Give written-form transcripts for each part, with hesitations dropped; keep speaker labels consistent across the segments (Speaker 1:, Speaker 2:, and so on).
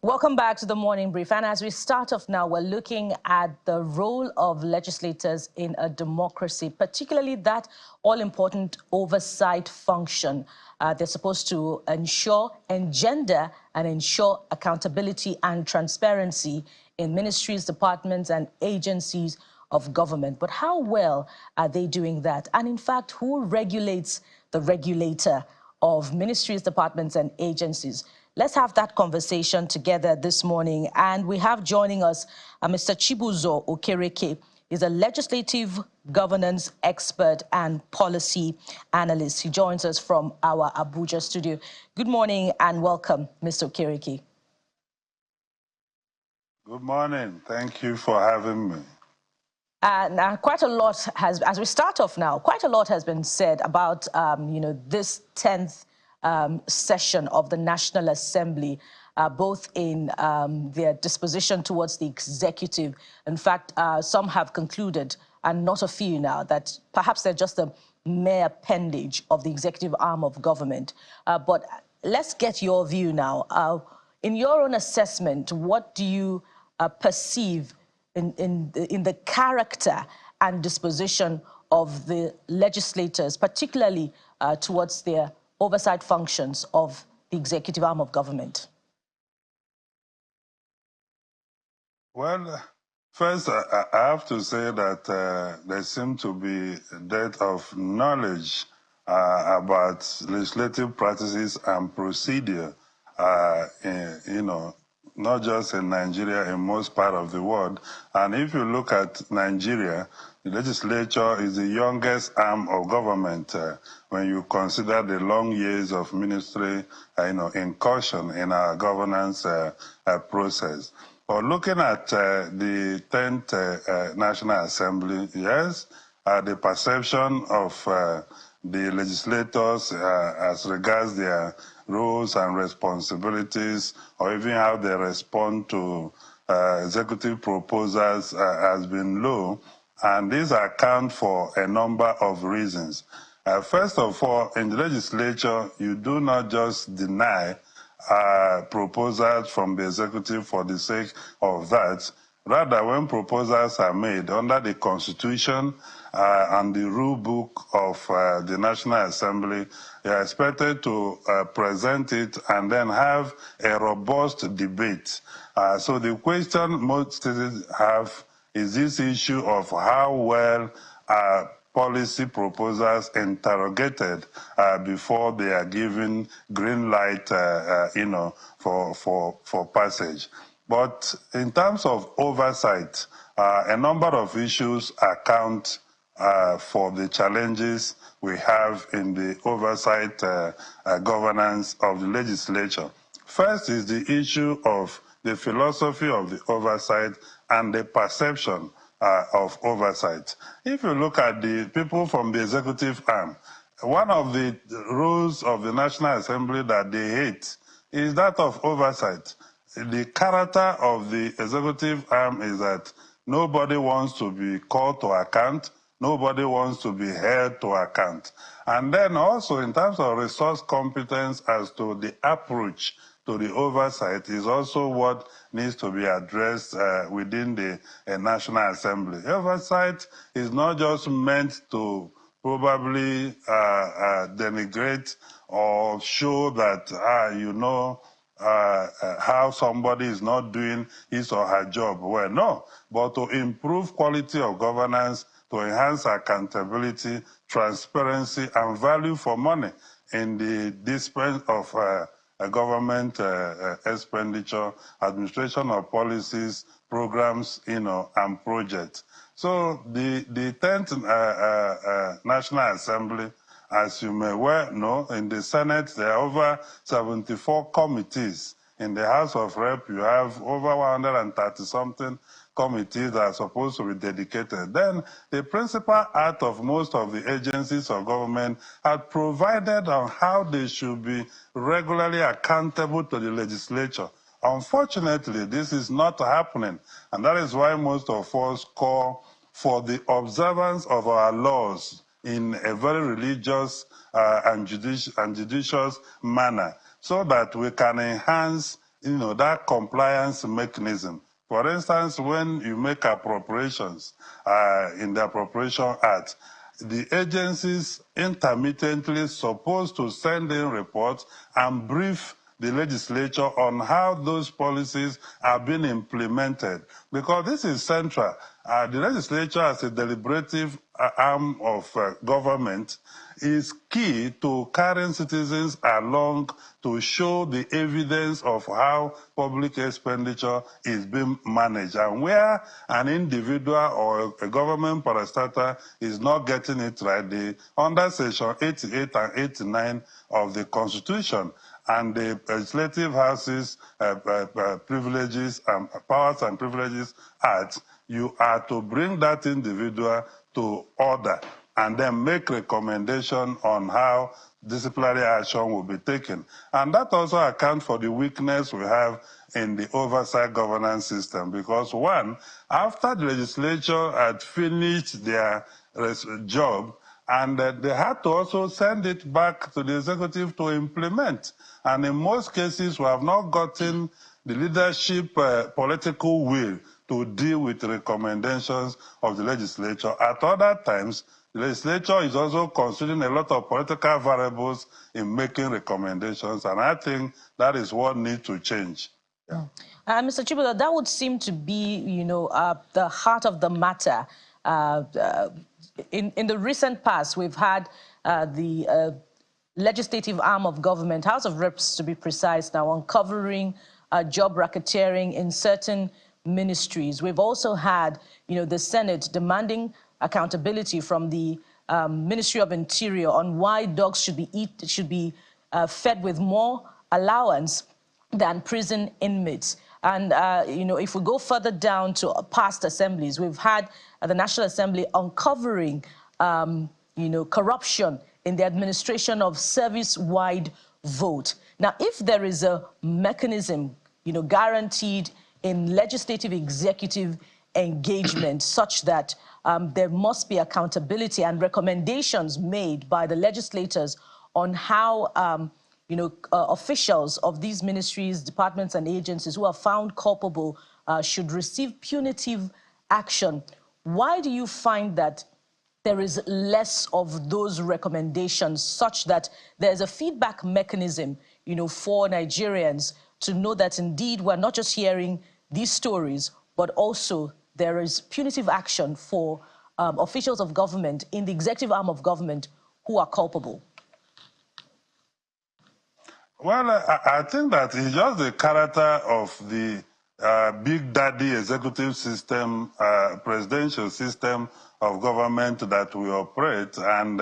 Speaker 1: Welcome back to the Morning Brief. And as we start off now, we're looking at the role of legislators in a democracy, particularly that all-important oversight function. They're supposed to engender and ensure accountability and transparency in ministries, departments, and agencies of government. But how well are they doing that? And in fact, who regulates the regulator of ministries, departments, and agencies? Let's have that conversation together this morning. And we have joining us Mr. Chibuzo Okereke. He's a legislative governance expert and policy analyst. He joins us from our Abuja studio. Good morning and welcome, Mr. Okereke.
Speaker 2: Good morning. Thank you for having me.
Speaker 1: Now, quite a lot has, as we start off now, quite a lot has been said about, this 10th session of the National Assembly, both in their disposition towards the executive. In fact, some have concluded, and not a few now, that perhaps they're just a mere appendage of the executive arm of government. But let's get your view now. In your own assessment, what do you perceive in the character and disposition of the legislators, particularly towards their oversight functions of the executive arm of government?
Speaker 2: Well, first, I have to say that there seems to be a dearth of knowledge about legislative practices and procedure, not just in Nigeria, in most part of the world. And if you look at Nigeria, the legislature is the youngest arm of government when you consider the long years of ministry, incursion in our governance process. But looking at the 10th National Assembly, yes, the perception of the legislators as regards their roles and responsibilities, or even how they respond to executive proposals has been low, and these account for a number of reasons. First of all, in the legislature, you do not just deny proposals from the executive for the sake of that. Rather, when proposals are made under the Constitution and the rule book of the National Assembly, they are expected to present it and then have a robust debate. So the question most citizens have is this issue of how well policy proposals interrogated before they are given green light, for passage. But in terms of oversight, a number of issues account for the challenges we have in the oversight governance of the legislature. First is the issue of the philosophy of the oversight and the perception of oversight. If you look at the people from the executive arm, one of the rules of the National Assembly that they hate is that of oversight. The character of the executive arm is that nobody wants to be called to account, nobody wants to be held to account. And then also in terms of resource competence as to the approach to the oversight is also what needs to be addressed within the National Assembly. Oversight is not just meant to probably denigrate or show that, how somebody is not doing his or her job well. No, but to improve quality of governance, to enhance accountability, transparency, and value for money in the dispense of government expenditure, administration of policies, programs, and projects. So the 10th National Assembly, as you may well know, in the Senate, there are over 74 committees. In the House of Rep, you have over 130-something committees that are supposed to be dedicated. Then the principal act of most of the agencies of government had provided on how they should be regularly accountable to the legislature. Unfortunately, this is not happening, and that is why most of us call for the observance of our laws in a very religious and judicious manner, so that we can enhance that compliance mechanism. For instance, when you make appropriations in the Appropriation Act, the agencies intermittently supposed to send in reports and brief the legislature on how those policies are being implemented, because this is central. The legislature, as a deliberative arm of government, is key to carrying citizens along to show the evidence of how public expenditure is being managed. And where an individual or a government parastatal is not getting it right, under Section 88 and 89 of the Constitution, and the Legislative House's Privileges and Powers and Privileges Act, you are to bring that individual to order and then make recommendation on how disciplinary action will be taken. And that also accounts for the weakness we have in the oversight governance system, because one, after the legislature had finished their job, and they had to also send it back to the executive to implement. And in most cases, we have not gotten the leadership political will to deal with the recommendations of the legislature. At other times, the legislature is also considering a lot of political variables in making recommendations, and I think that is what needs to change. Yeah.
Speaker 1: Mr. Chibuda, that would seem to be, the heart of the matter. In the recent past, we've had the legislative arm of government, House of Reps to be precise now, uncovering job racketeering in certain ministries. We've also had, the Senate demanding accountability from the Ministry of Interior on why dogs should be fed with more allowance than prison inmates. And, if we go further down to past assemblies, we've had the National Assembly uncovering, corruption in the administration of service-wide vote. Now, if there is a mechanism, guaranteed in legislative executive engagement such that there must be accountability and recommendations made by the legislators on how officials of these ministries, departments, and agencies who are found culpable should receive punitive action. Why do you find that there is less of those recommendations such that there's a feedback mechanism, for Nigerians to know that indeed we're not just hearing these stories, but also there is punitive action for officials of government in the executive arm of government who are culpable?
Speaker 2: Well, I think that it's just the character of the big daddy executive system, presidential system of government that we operate, and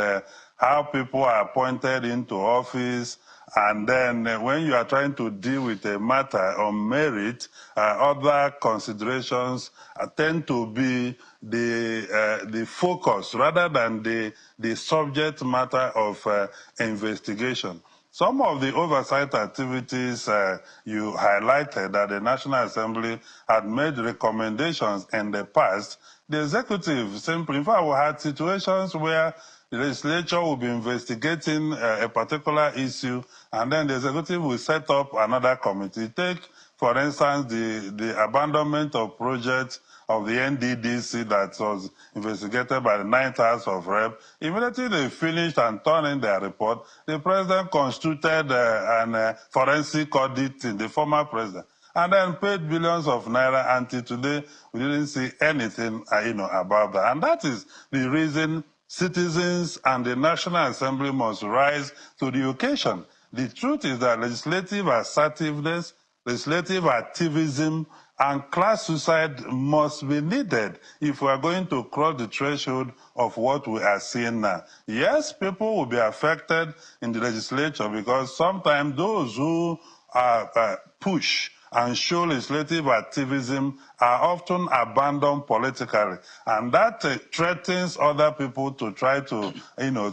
Speaker 2: how people are appointed into office. And then when you are trying to deal with a matter on merit, other considerations tend to be the focus rather than the subject matter of investigation. Some of the oversight activities you highlighted that the National Assembly had made recommendations in the past, the executive simply, in fact, we had situations where the legislature will be investigating a particular issue, and then the executive will set up another committee. Take, for instance, the abandonment of projects of the NDDC that was investigated by the 9th House of Rep. Immediately they finished and turned in their report, the president constituted an forensic audit in the former president, and then paid billions of naira. Until today, we didn't see anything, about that. And that is the reason citizens and the National Assembly must rise to the occasion. The truth is that legislative assertiveness, legislative activism, and class suicide must be needed if we are going to cross the threshold of what we are seeing now. Yes, people will be affected in the legislature because sometimes those who push and show legislative activism are often abandoned politically, and that threatens other people to try to,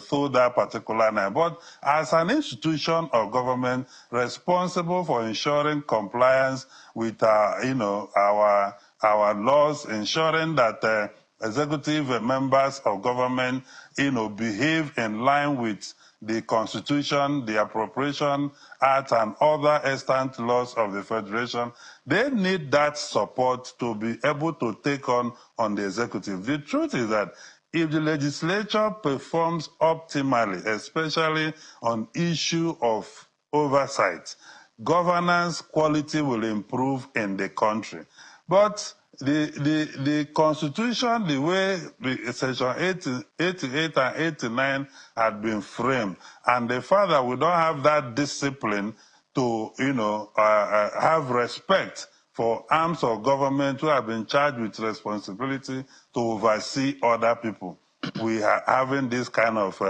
Speaker 2: throw that particular name. But as an institution of government responsible for ensuring compliance with, our laws, ensuring that executive members of government, behave in line with the Constitution, the Appropriation Act, and other extant laws of the Federation. They need that support to be able to take on the executive. The truth is that if the legislature performs optimally, especially on issue of oversight, governance quality will improve in the country. But the Constitution, the way the Section 88 and 89 had been framed, and the fact that we don't have that discipline to, have respect for arms of government who have been charged with responsibility to oversee other people, we are having this kind of,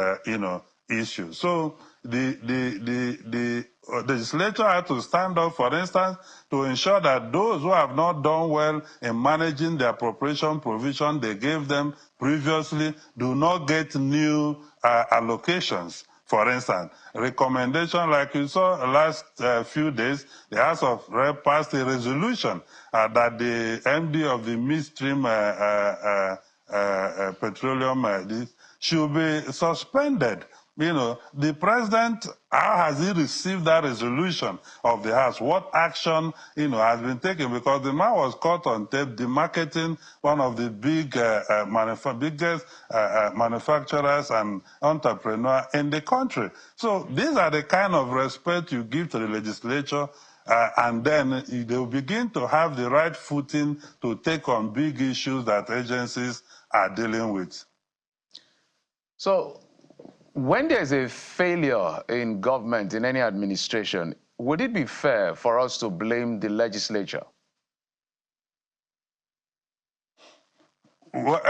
Speaker 2: issue. So the legislature had to stand up, for instance, to ensure that those who have not done well in managing the appropriation provision they gave them previously do not get new allocations. For instance, recommendation like you saw last few days, the House of Rep passed a resolution that the MD of the midstream petroleum should be suspended. The president, how has he received that resolution of the House? What action, has been taken? Because the man was caught on tape demarketing one of the biggest manufacturers and entrepreneurs in the country. So these are the kind of respect you give to the legislature, and then they will begin to have the right footing to take on big issues that agencies are dealing with.
Speaker 3: So, when there's a failure in government, in any administration, would it be fair for us to blame the legislature?
Speaker 2: Well,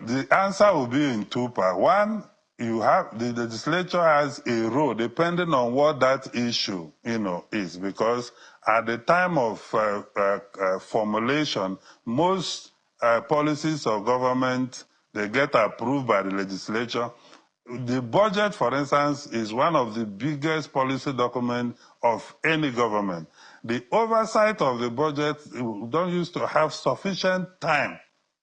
Speaker 2: the answer will be in two parts. One, the legislature has a role depending on what that issue, is, because at the time of formulation, most policies of government, they get approved by the legislature. The budget, for instance, is one of the biggest policy documents of any government. The oversight of the budget don't used to have sufficient time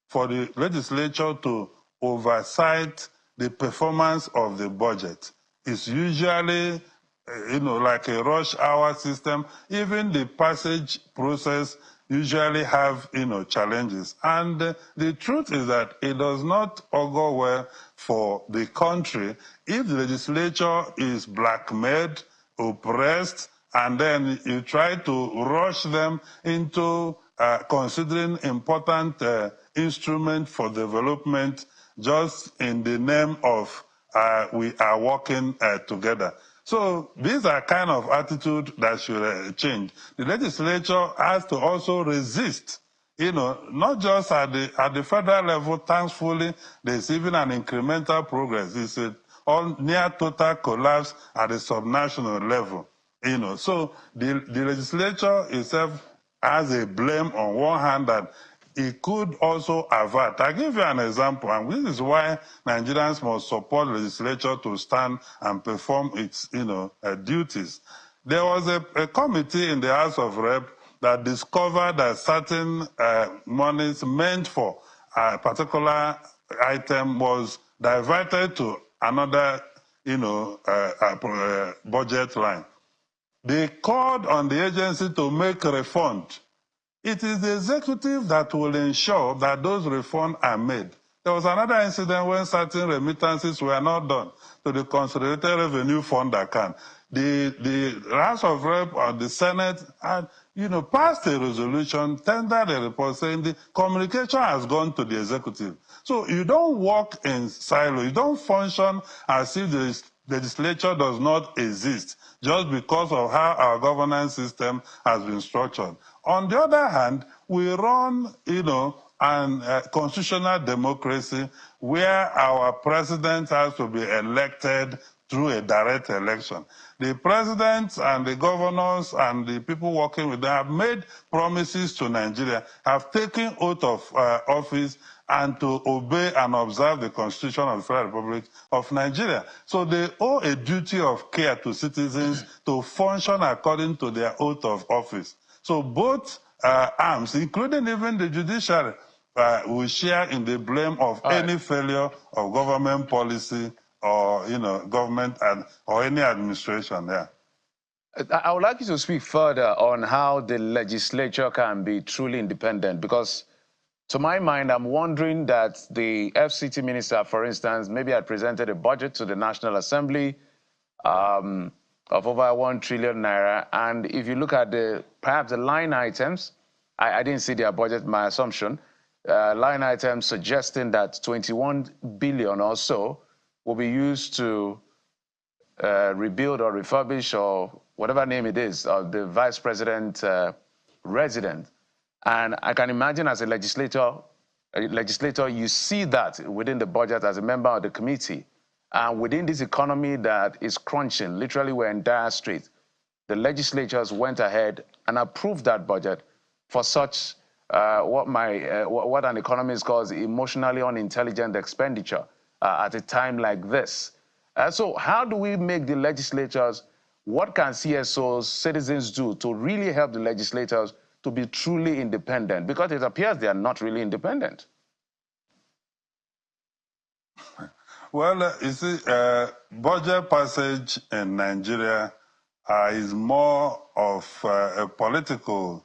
Speaker 2: for the legislature to oversight the performance of the budget. It's usually, like a rush hour system. Even the passage process usually have, challenges. And the truth is that it does not augur well for the country if the legislature is blackmailed, oppressed, and then you try to rush them into considering important instruments for development just in the name of we are working together. So these are kind of attitude that should change. The legislature has to also resist, not just at the federal level. Thankfully, there's even an incremental progress. It's a near total collapse at the subnational level. So the legislature itself has a blame on one hand that it could also avert. I'll give you an example, and this is why Nigerians must support the legislature to stand and perform its, duties. There was a committee in the House of Rep that discovered that certain monies meant for a particular item was diverted to another, budget line. They called on the agency to make a refund. It is the executive that will ensure that those refunds are made. There was another incident when certain remittances were not done to the Consolidated Revenue Fund account. The House of Rep or the Senate had, passed a resolution, tendered a report saying the communication has gone to the executive. So you don't work in silo. You don't function as if the legislature does not exist just because of how our governance system has been structured. On the other hand, we run, an constitutional democracy where our president has to be elected through a direct election. The president and the governors and the people working with them have made promises to Nigeria, have taken oath of office, and to obey and observe the Constitution of the Federal Republic of Nigeria. So they owe a duty of care to citizens to function according to their oath of office. So both arms, including even the judiciary, will share in the blame of any failure of government policy or, government or any administration there.
Speaker 3: I would like you to speak further on how the legislature can be truly independent, because to my mind, I'm wondering that the FCT minister, for instance, maybe had presented a budget to the National Assembly of over 1 trillion naira. And if you look at perhaps the line items, I didn't see their budget, my assumption, line items suggesting that 21 billion or so will be used to rebuild or refurbish or whatever name it is of the vice president resident. And I can imagine as a legislator, you see that within the budget as a member of the committee. And within this economy that is crunching, literally we're in dire straits, the legislatures went ahead and approved that budget for such what an economist calls emotionally unintelligent expenditure at a time like this. So how do we make the legislatures, what can CSOs, citizens do to really help the legislators to be truly independent? Because it appears they are not really independent.
Speaker 2: Well, you see, budget passage in Nigeria is more of a political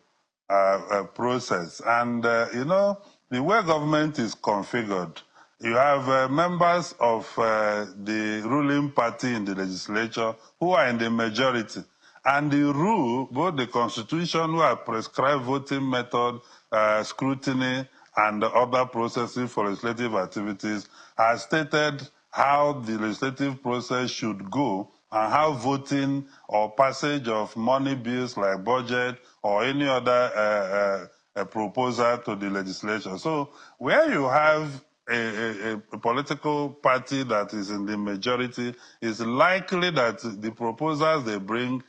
Speaker 2: process. And, the way government is configured, you have members of the ruling party in the legislature who are in the majority. And the rule, both the constitution, who have prescribed voting method, scrutiny, and other processes for legislative activities, has stated how the legislative process should go and how voting or passage of money bills like budget or any other proposal to the legislature. So where you have a political party that is in the majority, it's likely that the proposals they bring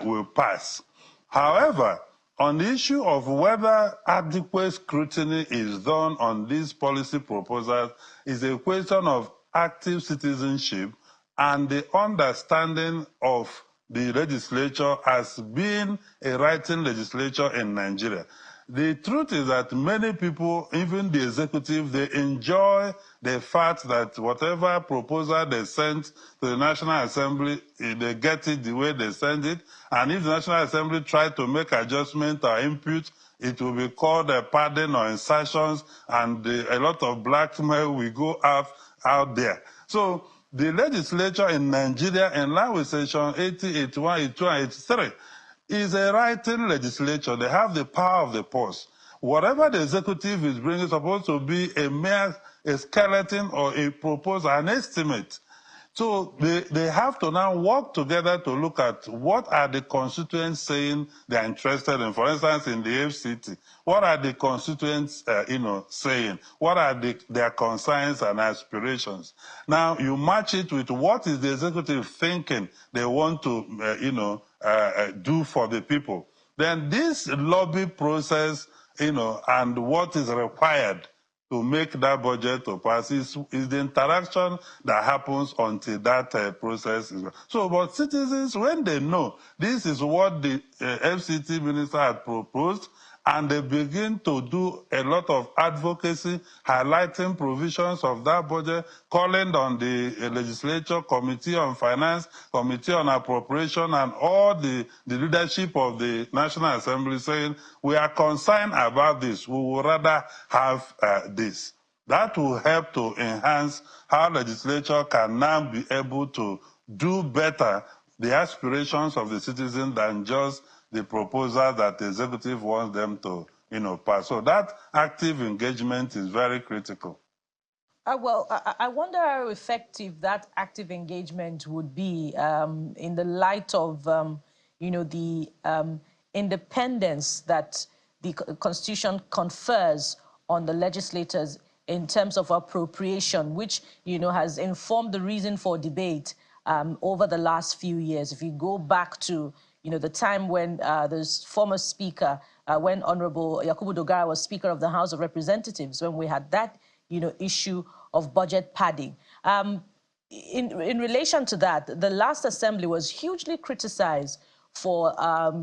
Speaker 2: will pass. However, on the issue of whether adequate scrutiny is done on these policy proposals is a question of active citizenship and the understanding of the legislature as being a writing legislature in Nigeria. The truth is that many people, even the executive, they enjoy the fact that whatever proposal they send to the National Assembly, they get it the way they send it. And if the National Assembly try to make adjustment or input, it will be called a pardon or insertions, and a lot of blackmail will go out there. So the legislature in Nigeria, in line with section 80, 81, 82, and 83, is a writing legislature. They have the power of the purse. Whatever the executive is bringing is supposed to be a skeleton or a proposal, an estimate. So they have to now work together to look at what are the constituents saying they're interested in. For instance, in the FCT, what are the constituents, saying? What are their concerns and aspirations? Now, you match it with what is the executive thinking they want to, do for the people. Then this lobby process, and what is required to make that budget to pass is the interaction that happens until that process is. So, but citizens, when they know this is what the FCT minister had proposed, and they begin to do a lot of advocacy, highlighting provisions of that budget, calling on the legislature, Committee on Finance, Committee on Appropriation, and all the leadership of the National Assembly saying, we are concerned about this. We would rather have this. That will help to enhance how legislature can now be able to do better the aspirations of the citizen than just the proposal that the executive wants them to, pass. So that active engagement is very critical.
Speaker 1: Well, I wonder how effective that active engagement would be in the light of, the independence that the Constitution confers on the legislators in terms of appropriation, which, has informed the reason for debate over the last few years. If you go back to, the time when the former speaker, when Honorable Yakubu Dogara was Speaker of the House of Representatives, when we had that, issue of budget padding. In relation to that, the last assembly was hugely criticized for,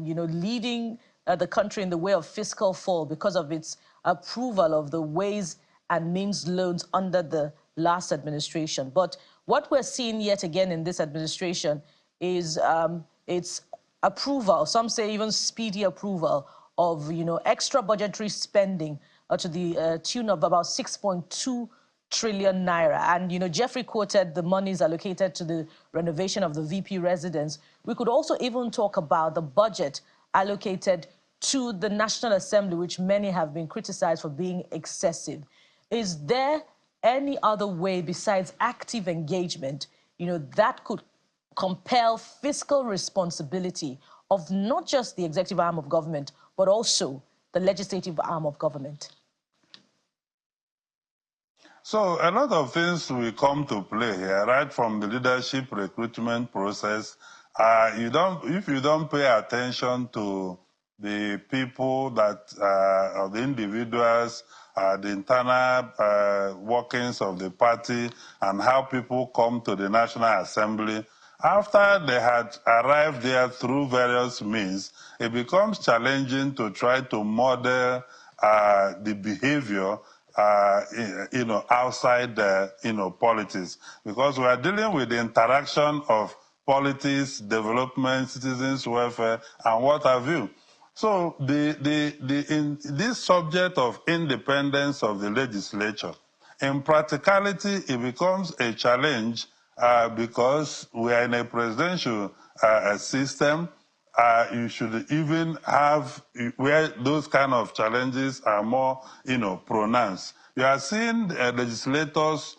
Speaker 1: leading the country in the way of fiscal fall because of its approval of the Ways and Means loans under the last administration. But what we're seeing yet again in this administration is its approval, some say even speedy approval of, extra budgetary spending to the tune of about 6.2 trillion naira. And, Jeffrey quoted the monies allocated to the renovation of the VP residence. We could also even talk about the budget allocated to the National Assembly, which many have been criticized for being excessive. Is there any other way besides active engagement, that could compel fiscal responsibility of not just the executive arm of government, but also the legislative arm of government?
Speaker 2: So a lot of things will come to play here, right from the leadership recruitment process. If you don't pay attention to the people or the individuals, the internal workings of the party and how people come to the National Assembly, after they had arrived there through various means, it becomes challenging to try to model the behavior outside politics, because we are dealing with the interaction of politics, development, citizens' welfare, and what have you. So in this subject of independence of the legislature, in practicality, it becomes a challenge because we are in a presidential system. You should even have where those kind of challenges are more, pronounced. You are seeing legislators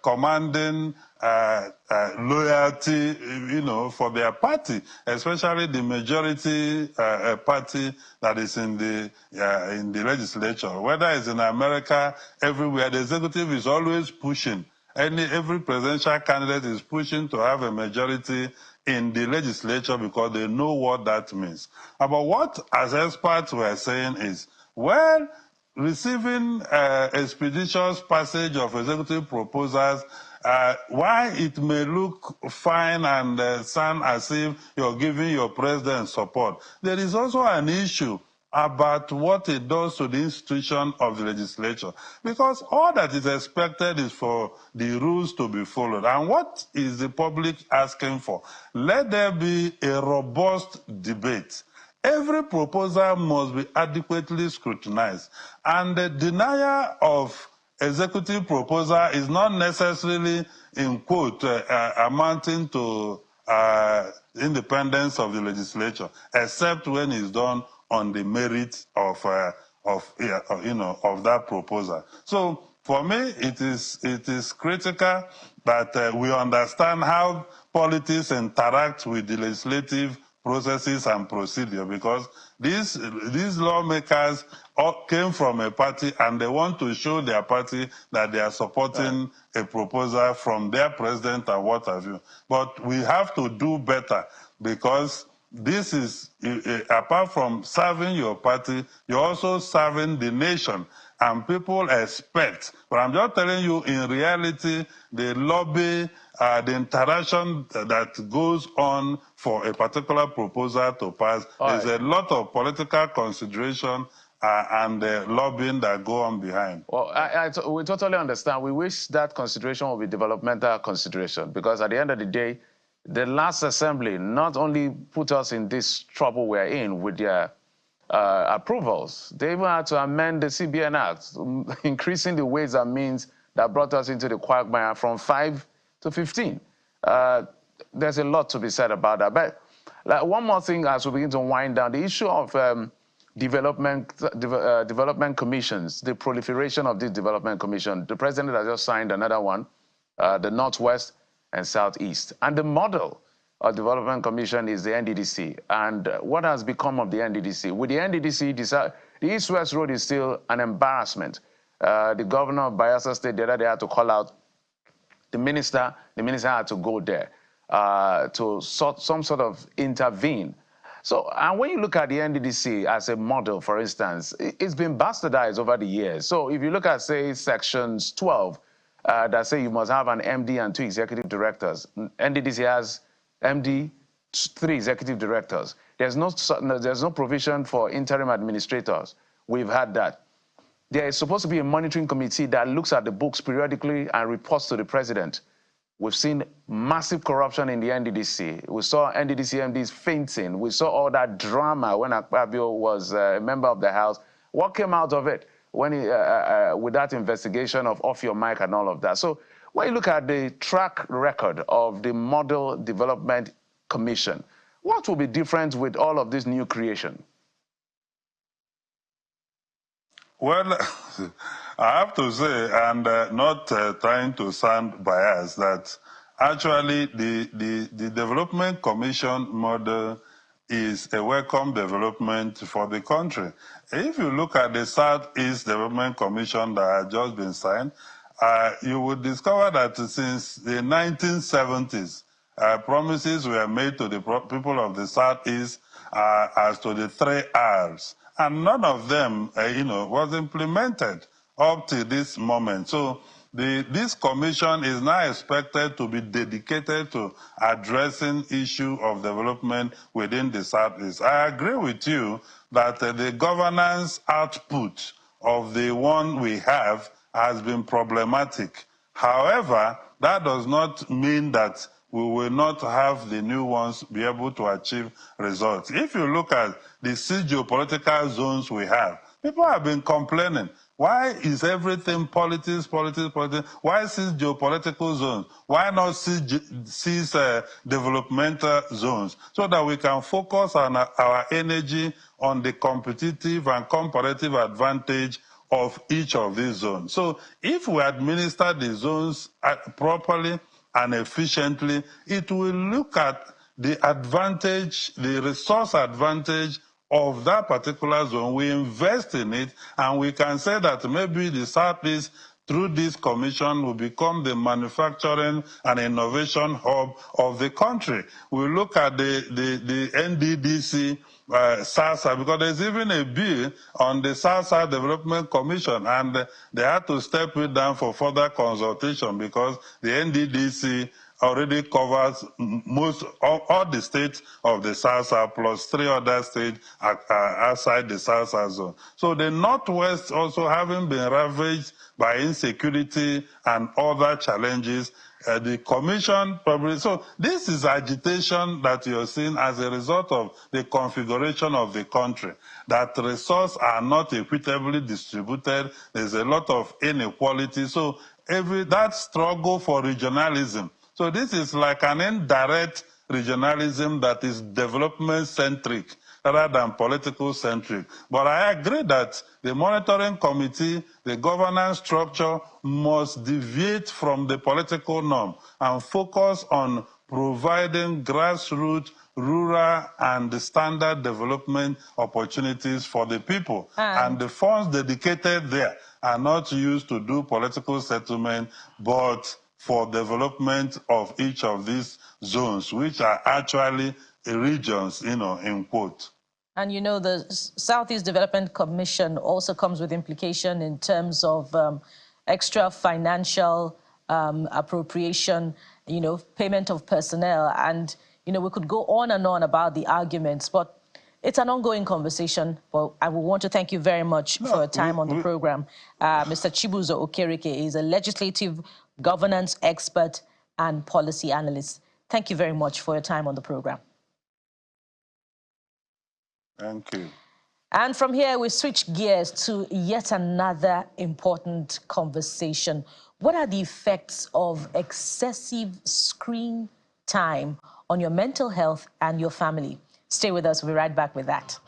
Speaker 2: commanding loyalty, for their party, especially the majority party that is in the legislature. Whether it's in America, everywhere, the executive is always pushing. Every presidential candidate is pushing to have a majority in the legislature because they know what that means. But what, as experts were saying is, well, receiving expeditious passage of executive proposals, while it may look fine and sound as if you're giving your president support, there is also an issue about what it does to the institution of the legislature. Because all that is expected is for the rules to be followed. And what is the public asking for? Let there be a robust debate. Every proposal must be adequately scrutinized. And the denial of executive proposal is not necessarily, in quote, amounting to independence of the legislature, except when it's done on the merit of that proposal. So for me, it is critical that we understand how politics interact with the legislative processes and procedure, because these lawmakers came from a party and they want to show their party that they are supporting a proposal from their president and what have you. But we have to do better, because this is, apart from serving your party, you're also serving the nation. And people expect, but I'm just telling you, in reality, the lobby, the interaction that goes on for a particular proposal to pass, there's a lot of political consideration and lobbying that go on behind.
Speaker 3: Well, we totally understand. We wish that consideration will be developmental consideration, because at the end of the day, the last assembly not only put us in this trouble we're in with their approvals, they even had to amend the CBN Act, increasing the Ways and Means that brought us into the quagmire from 5 to 15. There's a lot to be said about that. But one more thing as we begin to wind down, the issue of development commissions, the proliferation of this development commission. The president has just signed another one, the Northwest and Southeast. And the model of development commission is the NDDC. And what has become of the NDDC? With the NDDC, the East-West Road is still an embarrassment. The governor of Bayelsa State, the other day, had to call out the minister. The minister had to go there to some sort of intervene. So, and when you look at the NDDC as a model, for instance, it's been bastardized over the years. So if you look at, say, sections 12, that say you must have an MD and 2 executive directors. NDDC has MD, 3 executive directors. There's no provision for interim administrators. We've had that. there is supposed to be a monitoring committee that looks at the books periodically and reports to the president. We've seen massive corruption in the NDDC. We saw NDDC MDs fainting. We saw all that drama when Akpabio was a member of the House. What came out of it when with that investigation of off your mic and all of that? So when you look at the track record of the Model Development Commission, what will be different with all of this new creation?
Speaker 2: Well, I have to say, and not trying to sound biased, that actually the Development Commission model is a welcome development for the country. If you look at the Southeast Development Commission that has just been signed, you would discover that since the 1970s, promises were made to the people of the Southeast as to the 3 R's. And none of them, was implemented up to this moment. So this commission is now expected to be dedicated to addressing issue of development within the Southeast. I agree with you that the governance output of the one we have has been problematic. However, that does not mean that we will not have the new ones be able to achieve results. If you look at the 6 geopolitical zones we have, people have been complaining. Why is everything politics, politics, politics? Why 6 geopolitical zones? Why not 6 developmental zones? So that we can focus on our energy on the competitive and comparative advantage of each of these zones. So if we administer the zones properly and efficiently, it will look at the advantage, the resource advantage of that particular zone. We invest in it, and we can say that maybe the Southeast, through this commission, will become the manufacturing and innovation hub of the country. We look at the NDDC, SASA, because there's even a bill on the SASA Development Commission, and they had to step it down for further consultation because the NDDC already covers all the states of the SASA plus 3 other states outside the SASA zone. So the Northwest also having been ravaged by insecurity and other challenges, the commission probably, so this is agitation that you're seeing as a result of the configuration of the country, that resources are not equitably distributed, there's a lot of inequality, so that struggle for regionalism. So this is like an indirect regionalism that is development-centric rather than political-centric. But I agree that the monitoring committee, the governance structure must deviate from the political norm and focus on providing grassroots, rural and standard development opportunities for the people. And the funds dedicated there are not used to do political settlement, but for development of each of these zones, which are actually regions, in quote.
Speaker 1: And the Southeast Development Commission also comes with implication in terms of extra financial appropriation, payment of personnel. And, we could go on and on about the arguments, but it's an ongoing conversation. Well, I would want to thank you very much for your time on the program. Mr. Chibuzo Okereke is a legislative governance expert and policy analyst. Thank you very much for your time on the program.
Speaker 2: Thank you.
Speaker 1: And from here, we switch gears to yet another important conversation. What are the effects of excessive screen time on your mental health and your family? Stay with us. We'll be right back with that.